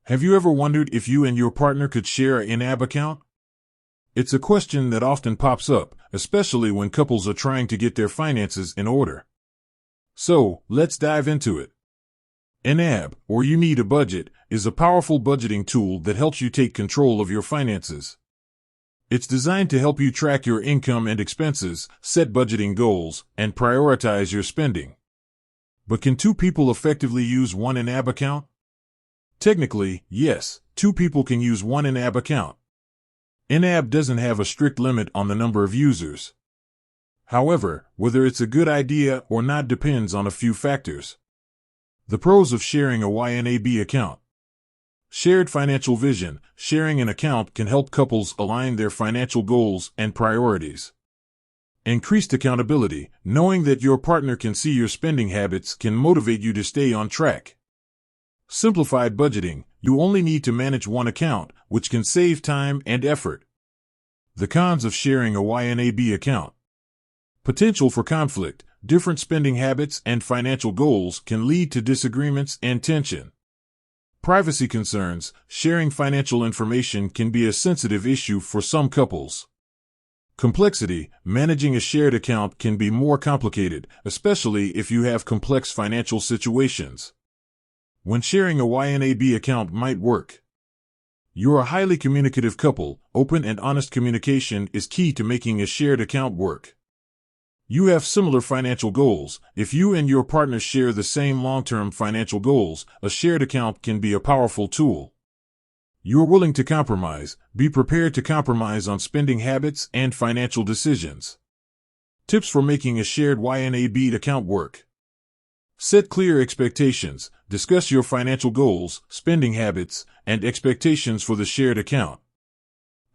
Have you ever wondered if you and your partner could share an YNAB account? It's a question that often pops up, especially when couples are trying to get their finances in order. So, let's dive into it. YNAB, or You Need a Budget, is a powerful budgeting tool that helps you take control of your finances. It's designed to help you track your income and expenses, set budgeting goals, and prioritize your spending. But can two people effectively use one YNAB account? Technically, yes, two people can use one YNAB account. YNAB doesn't have a strict limit on the number of users. However, whether it's a good idea or not depends on a few factors. The pros of sharing a YNAB account. Shared financial vision. Sharing an account can help couples align their financial goals and priorities. Increased accountability. Knowing that your partner can see your spending habits can motivate you to stay on track. Simplified budgeting. You only need to manage one account, which can save time and effort. The cons of sharing a YNAB account. Potential for conflict. Different spending habits and financial goals can lead to disagreements and tension. Privacy concerns. Sharing financial information can be a sensitive issue for some couples. Complexity. Managing a shared account can be more complicated, especially if you have complex financial situations. When sharing a YNAB account might work. You're a highly communicative couple. Open and honest communication is key to making a shared account work. You have similar financial goals. If you and your partner share the same long-term financial goals, a shared account can be a powerful tool. You're willing to compromise. Be prepared to compromise on spending habits and financial decisions. Tips for making a shared YNAB account work. Set clear expectations. Discuss your financial goals, spending habits, and expectations for the shared account.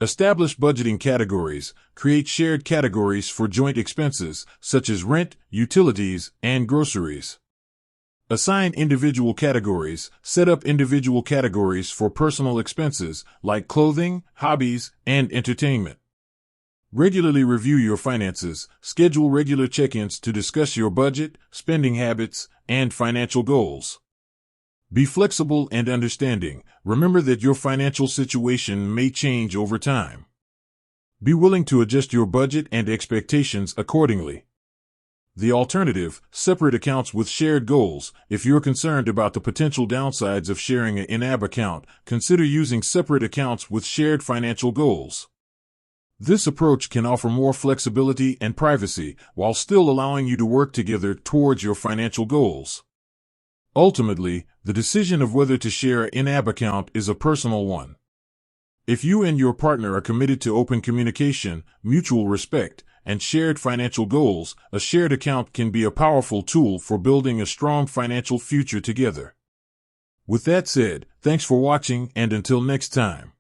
Establish budgeting categories. Create shared categories for joint expenses, such as rent, utilities, and groceries. Assign individual categories. Set up individual categories for personal expenses, like clothing, hobbies, and entertainment. Regularly review your finances. Schedule regular check-ins to discuss your budget, spending habits, and financial goals. Be flexible and understanding. Remember that your financial situation may change over time. Be willing to adjust your budget and expectations accordingly. The alternative, separate accounts with shared goals. If you're concerned about the potential downsides of sharing an YNAB account, consider using separate accounts with shared financial goals. This approach can offer more flexibility and privacy while still allowing you to work together towards your financial goals. Ultimately, the decision of whether to share an YNAB account is a personal one. If you and your partner are committed to open communication, mutual respect, and shared financial goals, a shared account can be a powerful tool for building a strong financial future together. With that said, thanks for watching, and until next time.